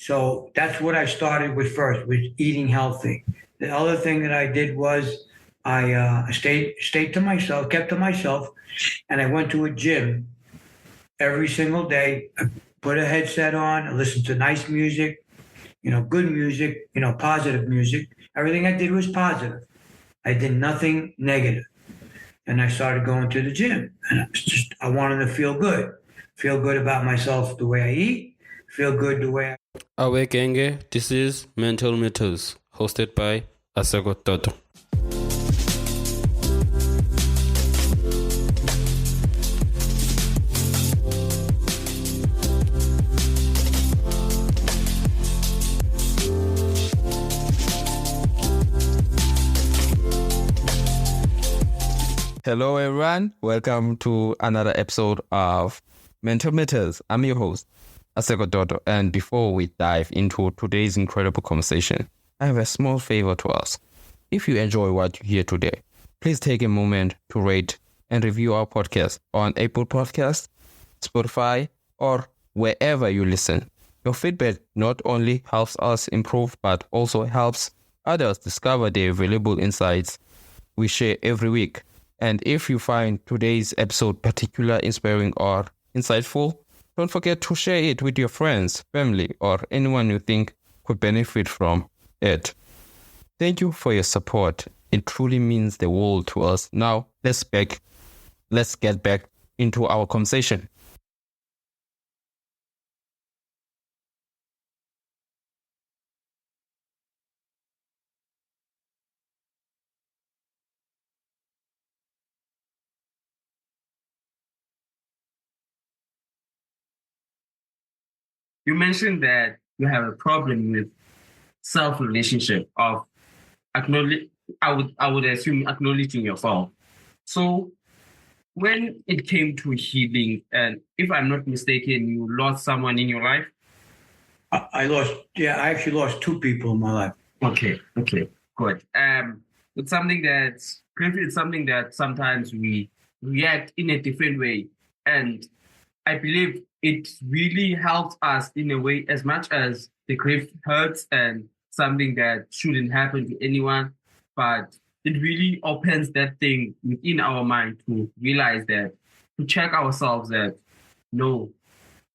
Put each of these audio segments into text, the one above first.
So that's what I started with first, was eating healthy. The other thing that I did was I stayed to myself, kept to myself, and I went to a gym every single day. I put a headset on, I listened to nice music, good music, positive music. Everything I did was positive. I did nothing negative. And I started going to the gym. And I wanted to feel good about myself the way I eat, feel good the way I. Awekenge, this is Mental Matters, hosted by Terzakos. Hello, everyone. Welcome to another episode of Mental Matters. I'm your host, Terzakos. And before we dive into today's incredible conversation, I have a small favor to ask. If you enjoy what you hear today, please take a moment to rate and review our podcast on Apple Podcasts, Spotify, or wherever you listen. Your feedback not only helps us improve, but also helps others discover the valuable insights we share every week. And if you find today's episode particularly inspiring or insightful, don't forget to share it with your friends, family, or anyone you think could benefit from it. Thank you for your support. It truly means the world to us. Now, let's get back into our conversation. You mentioned that you have a problem with self-relationship of acknowledge. I would assume acknowledging yourself. So when it came to healing, and if I'm not mistaken, you lost someone in your life. I actually lost two people in my life. Okay, good. It's something that sometimes we react in a different way, and I believe it really helps us in a way, as much as the grief hurts and something that shouldn't happen to anyone, but it really opens that thing within our mind to realize that, to check ourselves that, no,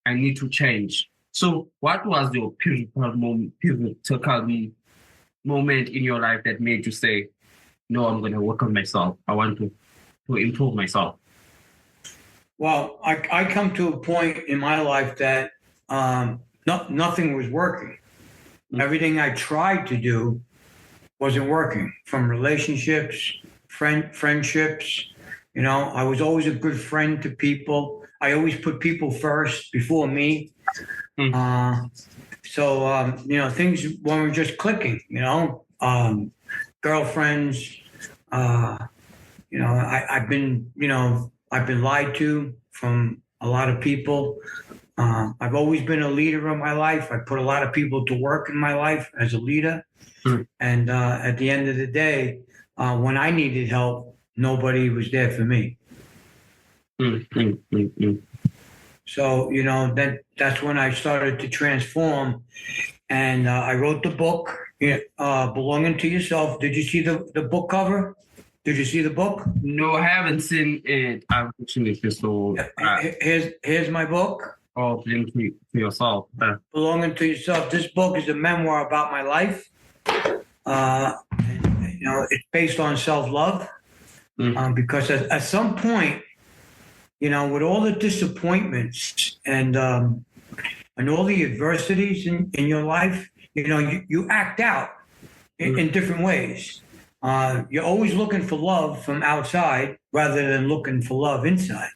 I need to change. So what was your pivotal moment in your life that made you say, no, I'm going to work on myself. I want to improve myself? Well, I come to a point in my life that nothing was working. Mm-hmm. Everything I tried to do wasn't working, from relationships, friendships. I was always a good friend to people. I always put people first before me. Mm-hmm. Things weren't just clicking, girlfriends, I've been lied to from a lot of people. I've always been a leader in my life. I put a lot of people to work in my life as a leader. Mm. And at the end of the day, when I needed help, nobody was there for me. So, that's when I started to transform. And I wrote the book, Belonging to Yourself. Did you see the book cover? Did you see the book? No, I haven't seen it. Unfortunately, so here's my book. Oh, Belonging to Yourself. Belonging to Yourself. This book is a memoir about my life. It's based on self-love. Because at some point, with all the disappointments and all the adversities in your life, you act out in different ways. You're always looking for love from outside rather than looking for love inside.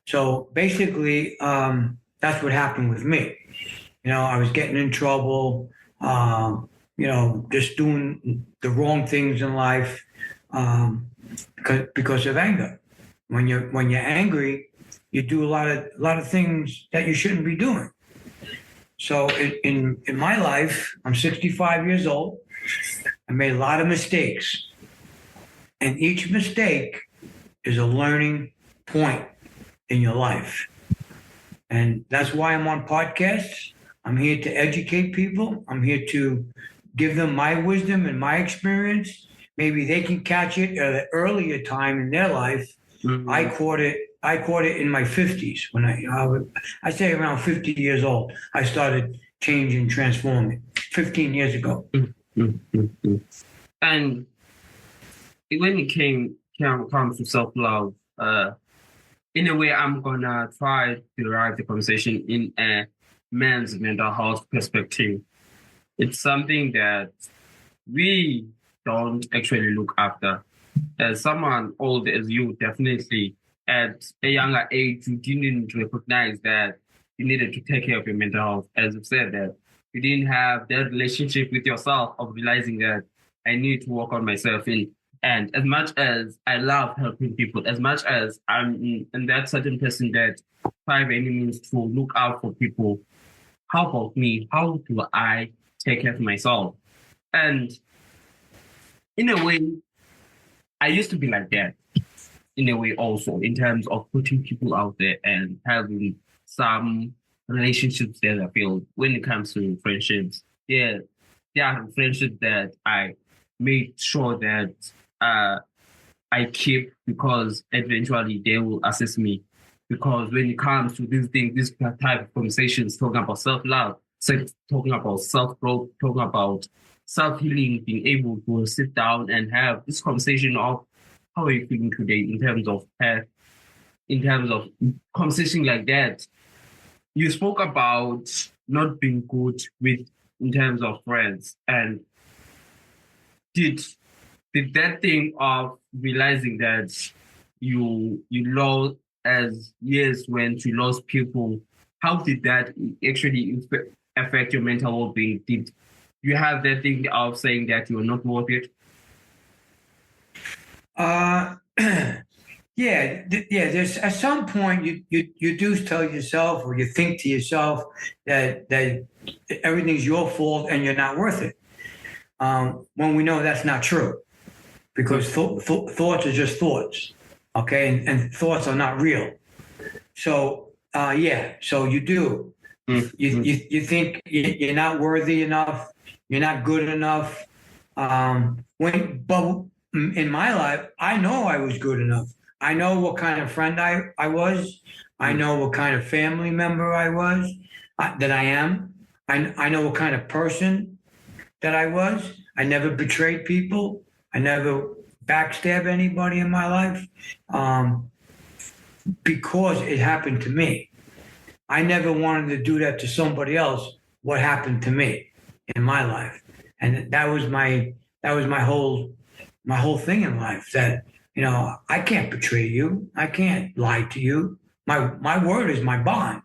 So basically, that's what happened with me. I was getting in trouble, just doing the wrong things in life because of anger. When you're angry, you do a lot of things that you shouldn't be doing. So in my life, I'm 65 years old. I made a lot of mistakes. And each mistake is a learning point in your life. And that's why I'm on podcasts. I'm here to educate people. I'm here to give them my wisdom and my experience. Maybe they can catch it at an earlier time in their life. Mhm. I caught it in my 50s when I say around 50 years old. I started changing, transforming 15 years ago. And when it comes to self-love, in a way, I'm gonna try to derive the conversation in a man's mental health perspective. It's something that we don't actually look after. As someone old as you, definitely at a younger age, you didn't recognize that you needed to take care of your mental health. As you've said, that you didn't have that relationship with yourself of realizing that I need to work on myself. And as much as I love helping people, as much as I'm that certain person that try by any means to look out for people, how about me? How do I take care of myself? And in a way, I used to be like that. In a way, also in terms of putting people out there and having some relationships that I feel when it comes to friendships, there are friendships that I made sure that I keep because eventually they will assess me. Because when it comes to these things, this type of conversations, talking about self-love, talking about self-growth, talking about self-healing, being able to sit down and have this conversation of how are you feeling today in terms of health, in terms of conversation like that. You spoke about not being good with in terms of friends, and did that thing of realizing that you lost as years went, you lost people, how did that actually affect your mental well-being? Did you have that thing of saying that you're not worth it? Yeah. There's at some point you do tell yourself or you think to yourself that everything's your fault and you're not worth it. When we know that's not true, because thoughts are just thoughts, okay, and thoughts are not real. So so you do. You think you're not worthy enough, you're not good enough. But in my life, I know I was good enough. I know what kind of friend I was. I know what kind of family member I was, that I am. I know what kind of person that I was. I never betrayed people. I never backstab anybody in my life, because it happened to me. I never wanted to do that to somebody else. What happened to me in my life, and that was my whole thing in life. That I can't betray you. I can't lie to you. My word is my bond,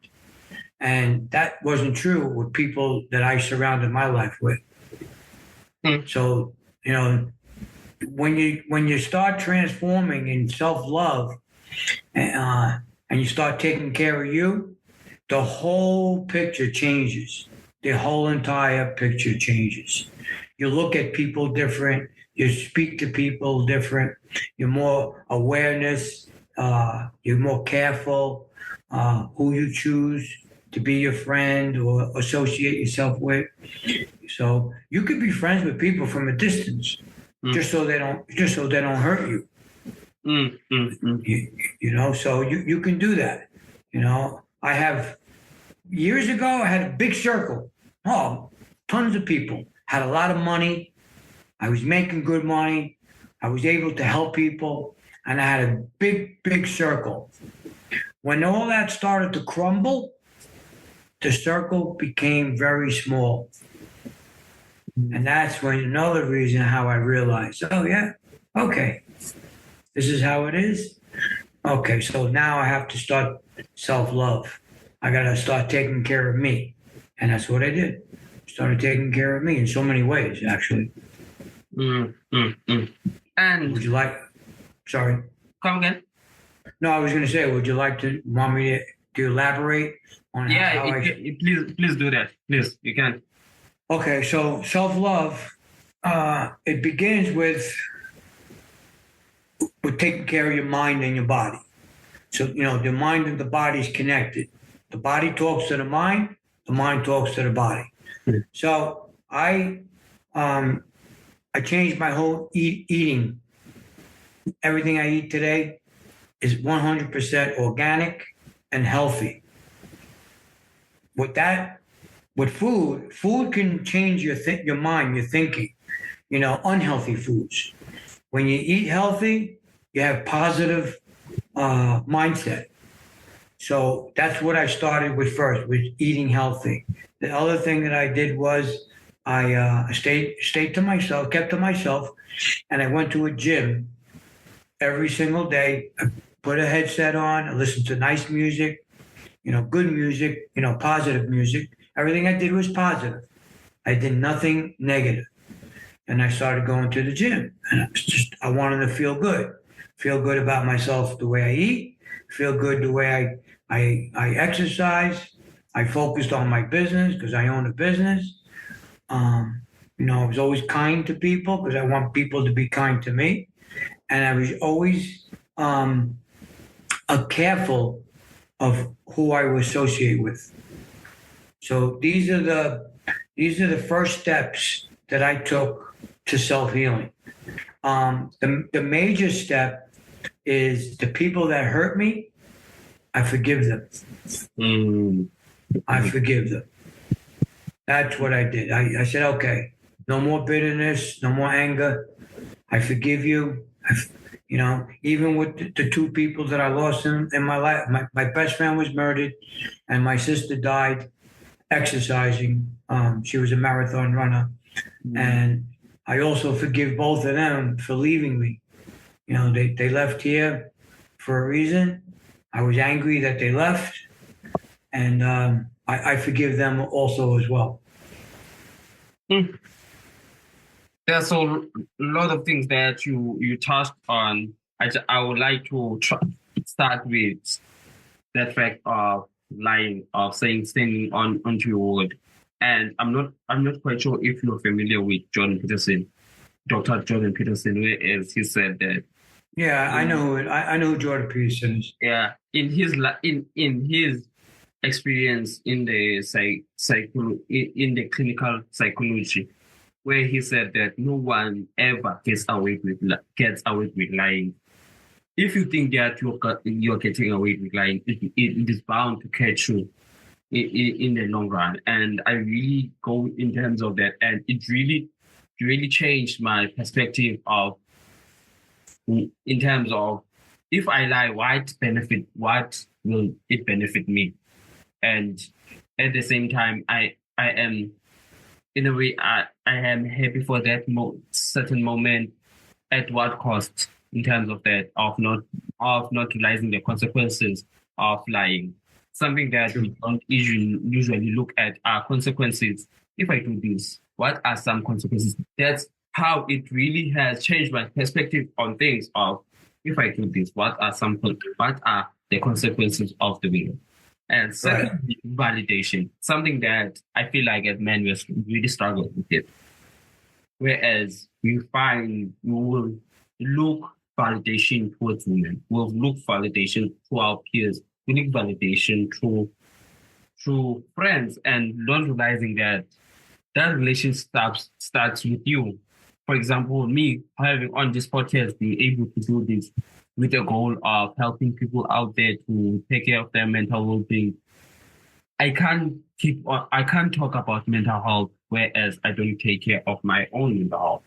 and that wasn't true with people that I surrounded my life with. So when you start transforming in self-love, and you start taking care of you, the whole picture changes. The whole entire picture changes. You look at people different. You speak to people different. You're more awareness. You're more careful who you choose to be your friend or associate yourself with. So you could be friends with people from a distance, just so they don't hurt you. So you can do that. I have years ago I had a big circle. Tons of people. Had a lot of money. I was making good money. I was able to help people, and I had a big circle. When all that started to crumble, the circle became very small. And that's when another reason how I realized, oh yeah, okay, this is how it is. Okay, so now I have to start self-love. I got to start taking care of me. And that's what I did. Started taking care of me in so many ways, actually. And would you like, sorry. Come again? No, I was going to say, would you want me to elaborate on how please do that. Please, you can. Okay, so self-love, it begins with taking care of your mind and your body. So, the mind and the body is connected. The body talks to the the mind talks to the body. So I changed my whole eating. Everything I eat today is 100% organic and healthy. With food can change your mind, your thinking. Unhealthy foods. When you eat healthy, you have positive mindset. So that's what I started with first, with eating healthy. The other thing that I did was I stayed to myself, kept to myself, and I went to a gym every single day. I put a headset on, I listened to nice music, good music, positive music. Everything I did was positive. I did nothing negative. And I started going to the gym. And I wanted to feel good about myself, the way I eat, feel good the way I exercise. I focused on my business because I own a business. I was always kind to people because I want people to be kind to me. And I was always careful of who I would associate with. So these are the first steps that I took to self-healing. The major step is the people that hurt me, I forgive them. I forgive them. That's what I did. I said, okay, no more bitterness, no more anger. I forgive you. Even with the two people that I lost in my life, my best friend was murdered and my sister died exercising. She was a marathon runner. And I also forgive both of them for leaving me. They left here for a reason. I was angry that they left. And I forgive them also as well. There's a lot of things that you touched on. I would like to start with that fact of lying, of standing onto your word. And I'm not quite sure if you're familiar with Jordan Peterson, Dr. Jordan Peterson, whereas he said that. Yeah, I know it. I know who Jordan Peterson is. Yeah, in his experience in the in the clinical psychology, where he said that no one ever gets away with lying. If you think that you're getting away with lying, it is bound to catch you in the long run. And I really go in terms of that, and it really changed my perspective of in terms of if I lie, what will it benefit me? And at the same time, I am in a way I am happy for that certain moment. At what cost? In terms of that, of not realizing the consequences of lying. Something that we don't usually look at are consequences. If I do this, what are some consequences? That's how it really has changed my perspective on things of if I do this, what are the consequences of doing it? And second, validation, something that I feel like as men we really struggle with it. Whereas we will look validation towards women, we'll look validation to our peers, we look validation through friends, and not realizing that relationship starts with you. For example, me having on this podcast, being able to do this with the goal of helping people out there to take care of their mental well-being. I can't talk about mental health whereas I don't take care of my own mental health.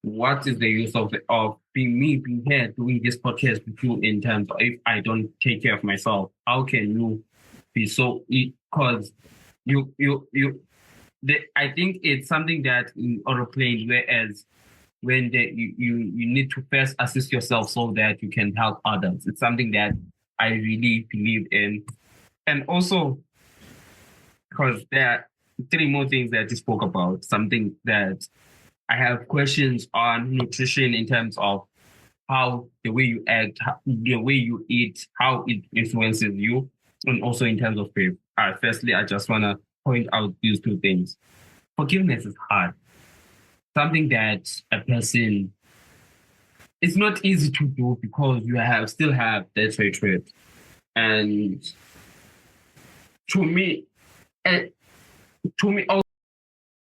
What is the use of being here doing this podcast with you in terms of if I don't take care of myself? How can you be so? Because I think it's something that in aeroplanes, whereas when you need to first assist yourself so that you can help others. It's something that I really believe in. And also, because there are three more things that you spoke about, something that I have questions on nutrition in terms of how the way you act, the way you eat, how it influences you, and also in terms of faith. Firstly, I just want to point out these two things. Forgiveness is hard. Something that a person, it's not easy to do because you still have that hatred. And to me, to me,